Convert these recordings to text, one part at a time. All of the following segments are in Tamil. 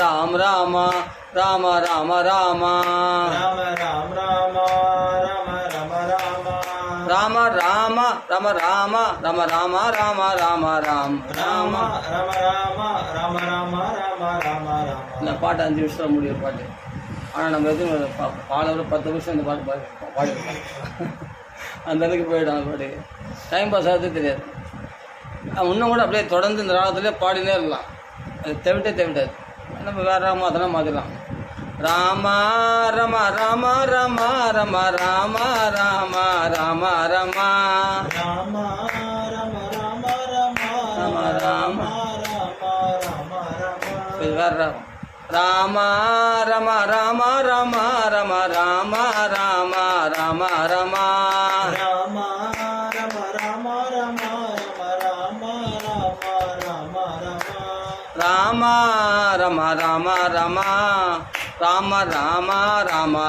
రామ రామ రామ రామ రామ రామ రామ రామ రామ రామ రామ రామ రామ రమ రామ రమ రామ రామ రామ రామ ராம ராம ராம ராம ராம ராம ராம ராம. இந்த பாட்டு 5 நிமிஷம் முடியும் பாட்டு. ஆனால் நம்ம எதுவும் பாட ஒரு 10 நிமிஷம் இந்த பாட்டு பாடிருக்கோம். அந்த அளவுக்கு போயிடும் அந்த பாட்டு. டைம் பாஸ் ஆகிறது தெரியாது. இன்னும் கூட அப்படியே தொடர்ந்து இந்த ராகத்துலேயே பாடினே இருக்கலாம். அது தேவிட்டாது. நம்ம வேறு ராம அதெல்லாம் மாற்றிடலாம். ராம ரம ராம ரம ரம ராம ராம ராம ரம ராம ராம ராம ராம ராம ராம ராம. இது வேறு ராகம். ராம ரம ராம ரம ரம ராம ராம ராம ரம ராம ராம ராம ராம ராம ராம ராம ராம. ராம ரம ராம ரம ராம ராம ராம ரம ராம ராம ராம ராம ராம ராம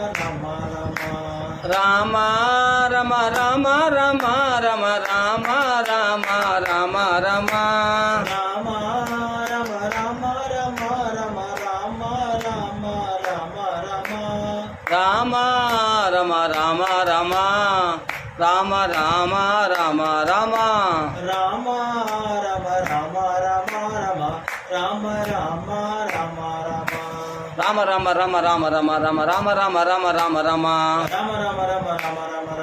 ராம ராம. ராம ரம ராம ரம ரம ராம ராம ராம ரம ராம ராம ராம ராம ராம ராம ராம ராம ராம. ராம ரம ராம ரம ராம ராம ராம ராம ராம ராம ராம ராம ராம ராம ராம ராம ராம. ராம ராம ராம ராம ராம ராம ராம ராம ராம ராம ராம ராம ராம ராம ராம ராம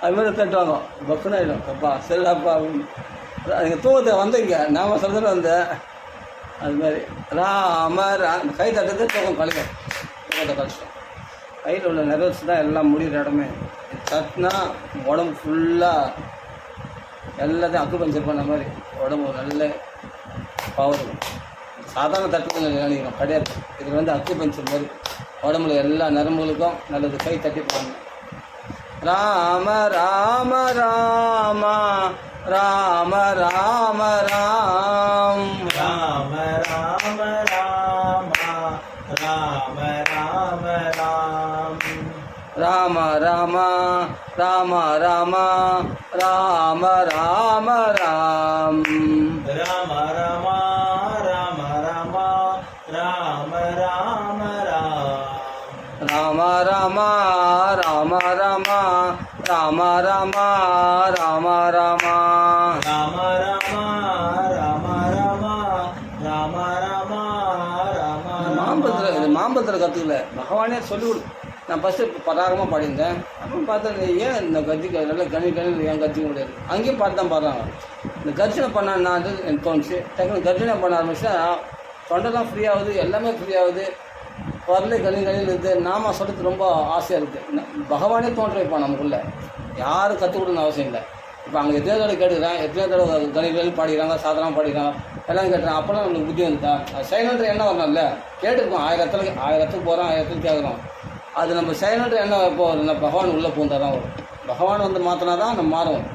அது மாதிரி தட்டுவாங்க பக்குன்னு ஆகிடும் அப்பா சரிடாப்பா அப்படின்னு. நீங்கள் தூக்கத்தை வந்தீங்க நாம சொல்கிறது வந்தேன் அது மாதிரி கை தட்டுறது தூக்கம் கழிக்கும். தூக்கத்தை கழிச்சிட்டோம். கையில் உள்ள நெர்வஸ் தான் எல்லாம் முடிகிற இடமே. தட்டினா உடம்பு ஃபுல்லாக எல்லாத்தையும் அக்குபஞ்சர் பண்ண மாதிரி உடம்பு நல்ல பவர் இருக்கும். சாதாரண தட்டுறது நினைக்கிறோம் கிடையாது. இது வந்து அக்குபஞ்சர் மாதிரி உடம்புல எல்லா நரம்புகளுக்கும் நல்லது. கை தட்டி போகணும். ராம ராம ராம ராம ராம ராம் ராம ராம ராம ராம ராம ராம் ராம ராம ராம ராம ராம ராம ராம் ராம ராம ராம ராம ராம ராம ராம் ராம ராம ராம ராம ராம ராம ராம ராம ராம ராம ராம ராம ராம ராம ராம மாம்பழத்தில் கற்றுக்கல பகவானே சொல்லிக் கொடு. நான் ஃபஸ்ட்டு பராகமாக பாடியிருந்தேன். அப்புறம் பார்த்தா ஏன் இந்த கத்திக்க நல்லா கணி ஏன் கத்திக்க முடியாது. அங்கேயும் பாட்டு தான் பாடுறாங்க. இந்த கர்ஜனை பண்ணான்னு எனக்கு தோணுச்சு. டக்குனு கர்ஜனை பண்ண ஆரம்பிச்சா தொண்டெல்லாம் ஃப்ரீ ஆகுது, எல்லாமே ஃப்ரீ ஆகுது. வரல கணின்னு இருக்குது. நாம சொல்கிறது ரொம்ப ஆசையாக இருக்குது. பகவானே தோன்ற வைப்பான் நமக்குள்ளே. யாரும் கற்றுக் கொடுக்கணும்னு அவசியம் இல்லை. இப்போ அங்கே எத்தனை தடவை கேட்டுக்கிறேன், எத்தனை தடவை கணிகள் பாடிக்கிறாங்க, சாதாரணமாக பாடிக்கிறாங்க, எல்லாம் கேட்டுறேன். அப்போலாம் நம்மளுக்கு புத்தி வந்துட்டா சைலண்ட் என்ன வரணும்ல. கேட்டுருக்கோம் ஆயிரத்துக்கு போகிறோம், ஆயிரத்துக்கு கேட்குறோம். அது நம்ம சைலண்ட் என்ன இப்போ பகவான் உள்ளே பூந்தால் தான் வரும். பகவான் வந்து மாற்றினா தான் நம்ம மாறும்.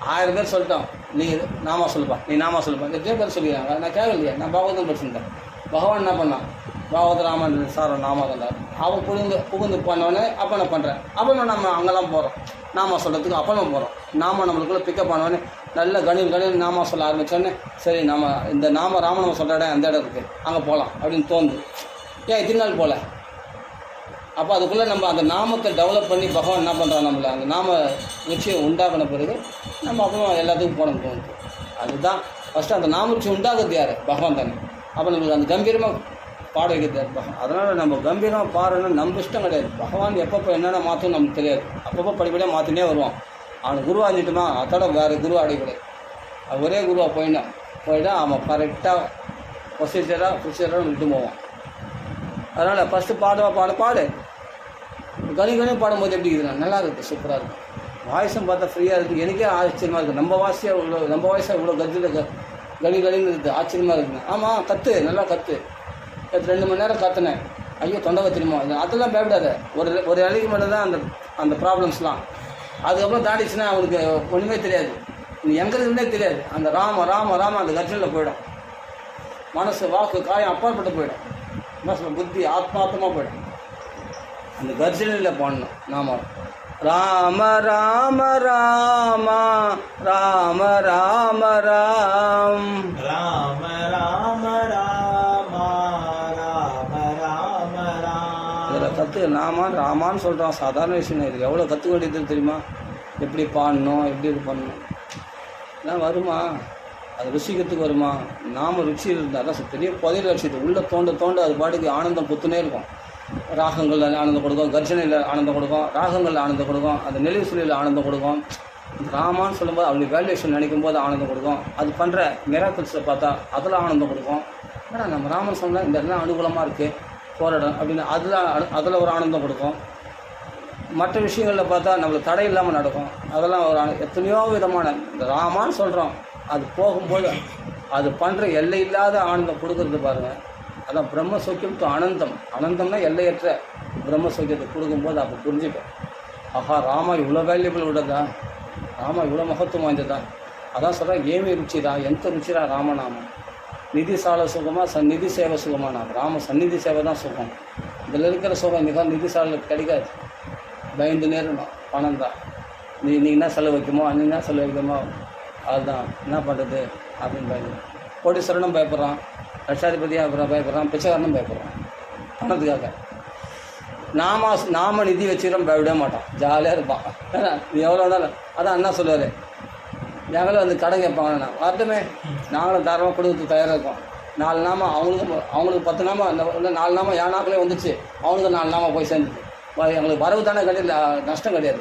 1000 பேர் சொல்லிட்டோம், நீ நாமா சொல்லுப்பா, நீ நாமா சொல்லுப்பா. எத்தனை பேர் சொல்லிக்கிறாங்க, நான் கேட்கலையே. நான் பாகவதம் படிச்சிருந்தேன். பகவான் என்ன பண்ணான், பாகவத ராமன் சார் நாமா தந்தார். அவன் புகுந்து பண்ணோடனே அப்போ நான் பண்ணுறேன். அப்போ நம்ம அங்கெல்லாம் போகிறோம் நாமா சொல்கிறதுக்கு. அப்போ நம்ம போகிறோம். நாம நம்மளுக்குள்ளே பிக்கப் பண்ணோடனே நல்ல கணில் நாமா சொல்ல ஆரம்பித்தோடனே சரி நம்ம இந்த நாம ராமநாம சொல்கிற இடம் அந்த இடம் இருக்குது, அங்கே போகலாம் அப்படின்னு தோணுது. ஏன் இத்தனை நாள் போகல? அப்போ அதுக்குள்ளே நம்ம அந்த நாமத்தை டெவலப் பண்ணி பகவான் என்ன பண்ணுறான், நம்மளை அந்த நாம ருச்சியை உண்டாக்கின பிறகு நம்ம அப்புறம் எல்லாத்துக்கும் போகணும் தோணுது. அதுதான் ஃபஸ்ட்டு அந்த நாம ருச்சி உண்டாக்குறது யார்? பகவான் தானே. அப்போ நம்மளுக்கு அந்த கம்பீரமாக பாட வைக்கிறது யார்? பகவான். அதனால் நம்ம கம்பீரமாக பாடுறோன்னா நம்ம இஷ்டம் கிடையாது. பகவான் எப்பப்போ என்னென்ன மாற்றும் நமக்கு தெரியாது. அப்பப்போ படிப்படியாக மாற்றினே வருவான். அவனை குருவாஞ்சிட்டுமா அதோட வேறு குரு அடைக்கூடாது. ஒரே குருவாக போயிட்டா அவன் கரெக்டாக ப்ரொசீஜராக விட்டு போவான். அதனால் ஃபஸ்ட்டு பாடு கனி பாடும்போது எப்படி இருக்குதுண்ணா, நல்லா இருக்குது, சூப்பராக இருக்குது. வாய்ஸும் பார்த்தா ஃப்ரீயாக இருக்குது. எனக்கே ஆச்சரியமாக இருக்குது. நம்ம வாய்ஸாக இவ்வளோ கணின்னு இருக்குது. ஆச்சரியமாக இருக்குங்க. ஆமாம், நல்லா கற்று 2 மணி நேரம் கற்றுனேன். ஐயோ தொண்டை வச்சிருமா, அதெல்லாம் பயப்படாத. ஒரு இலைக்கு மட்டும் தான் அந்த ப்ராப்ளம்ஸ்லாம். அதுக்கப்புறம் தாண்டிச்சுன்னா அவனுக்கு ஒன்றுமே தெரியாது. நீ எங்கே இருக்குன்னே தெரியாது. அந்த ராம அந்த கர்ஜனில் போயிடும். மனசு வாக்கு காயம் அப்பாற்பட்டு போயிடும். என்ன சொல்ல, புத்தி ஆத்மார்த்தமாக போயிடும். அந்த கர்ஜனையில் பாடணும் நாம. ராம ராம ராம ராம ராம ராம் ராம ராம ராம ராம ராம ராம். இதில் ராமான்னு சொல்கிறான். சாதாரண விஷயம். இதுக்கு எவ்வளோ கற்றுக்க வேண்டியது தெரியுமா? எப்படி பாடணும், எப்படி இது பண்ணணும் எல்லாம் வருமா? அது ருசிக்கிறதுக்கு வருமா? நாம ருச்சி இருந்தால் தான் பெரிய புதையில விஷயத்து உள்ளே தோண்ட அது பாட்டுக்கு ஆனந்தம் புத்துனே இருக்கும். ராகங்கள் ஆனந்தம் கொடுக்கும், கர்ஜனையில் ஆனந்தம் கொடுக்கும், ராகங்களில் ஆனந்தம் கொடுக்கும், அந்த நெளிவு சுழியில் ஆனந்தம் கொடுக்கும். ராமான்னு சொல்லும்போது அவளுடைய வேல்யூஷன் நினைக்கும் போது ஆனந்தம் கொடுக்கும். அது பண்ணுற மிராக்கிள்ஸை பார்த்தா அதில் ஆனந்தம் கொடுக்கும். ஆனால் நம்ம ராமன் சொன்னால் இந்த இடத்துல அனுகூலமாக இருக்குது போராடம் அப்படின்னு அதில் ஒரு ஆனந்தம் கொடுக்கும். மற்ற விஷயங்களில் பார்த்தா நம்மளுக்கு தடை இல்லாமல் நடக்கும். அதெல்லாம் ஒரு எத்தனையோ விதமான இந்த ராமான்னு சொல்கிறோம். அது போகும்போது அது பண்ணுற எல்லை இல்லாத ஆனந்தம் கொடுக்கறது பாருங்கள். அதான் பிரம்ம சௌக்கியம் டு அனந்தம்னா எல்லையற்ற பிரம்ம சௌக்கியத்தை கொடுக்கும்போது அப்போ புரிஞ்சுப்பேன். ஆஹா, ராமா இவ்வளோ வேல்யூபிள் விடதா, ராமா இவ்வளோ மகத்துவம் வாய்ந்ததா. அதான் சொல்கிறேன், ஏமி ருச்சிதா, எந்த ருச்சிரா ராமநாமம். நிதி சால சுகமா, நிதி சேவை சுகமா. நான் ராம சந்நிதி சேவை தான் சுகம். இதில் இருக்கிற சுகம் நிதி சாலையில் கிடைக்காது. பயந்து நேரணும், பணம் தான். நீ என்ன செலவு வைக்குமோ, நீ என்ன செலவு வைக்குமோ, அதுதான் என்ன பண்ணுறது அப்படின்னு பயந்து. கோடீஸ்வரனும் பயப்படுறான், லட்சாதிபதியாக பயப்படுறான், பிச்சைக்காரனும் பயப்படுறான் பணத்துக்காக. நாம நிதி வச்சுக்கிறோம், பயப்படவே மாட்டான், ஜாலியாக இருப்பான். ஏன்னா நீ எவ்வளோ வேணாலும். அதான் அண்ணா சொல்லுவார், நாங்களும் வந்து கடன் கேட்பாங்க. வரட்டுமே, நாங்களும் தாராளமாக கொடுக்கறதுக்கு தயாராக இருக்கோம். 4 நாம அவங்களுக்கு 10 நாம, இந்த 4 நாம யானாக்களே வந்துச்சு, அவனுக்கு 4 நாம போய் சேர்ந்துது. எங்களுக்கு வரவு தானே கிடையாது, நஷ்டம் கிடையாது.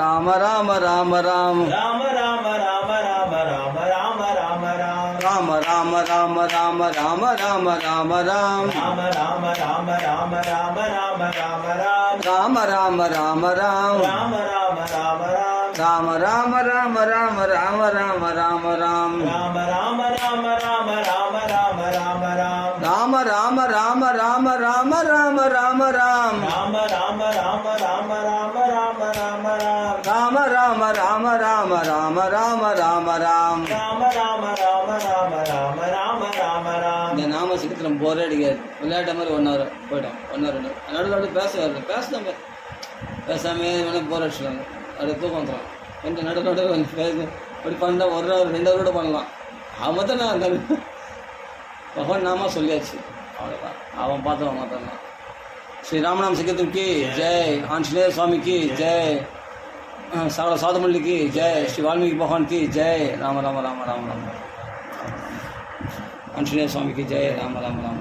ராம ராம ராம ராம் ராம ராம ராம ராம ராம ராம ராம ராம் ராம ராம ராம ராம ராம ராம ராம ராம் ராம ராம ராம ராம ராம ராம ராம ராம் ராம ராம ராம ராம் ராம ராம ராம ராம் ராம ராம ராம ராம ராம ராம ராம ராம் ராம ராம ராம ராம ராம ராம ராம ராம் ராம ராம ராம ராம ராம ராம ராம ராம் ராம ராம ராம ராம ராம ராம ராம ராம் ராம ராம ராம ராம ராம ராம ராம ராம் ராம ராம ராம ராம ராம ராம ராம ராம் இந்த நாம சிக்கத்தில் போரே அடிக்காது விளையாட்ட மாதிரி 1 hour போயிட்டோம் 1 hour நடுவில் பேசுவாங்க பேசாமே வேணால் போர் அடிச்சுடுவாங்க அப்படியே தூக்கம் வந்துடும் என்ற நடுவில் பேச அப்படி பண்ணால் 1 hour 2 hour கூட பண்ணலாம் அவன் தான் நான் அந்த பகவான் நாம சொல்லியாச்சு அவ்வளோதான் அவன் பார்த்தவன் மாத்தான் ஸ்ரீ ராமநாம சிக்கத்துக்கு ஜெய் ஆஞ்சநேய சுவாமிக்கு ஜெய் சாதமல்லிக்கு ஜெய் ஸ்ரீ வால்மீகி பகவானுக்கு ஜெய் ராம ராம ராம ராம ராம ஆஞ்சநேய சுவாமிக்கு ஜெய் ராம ராம ராம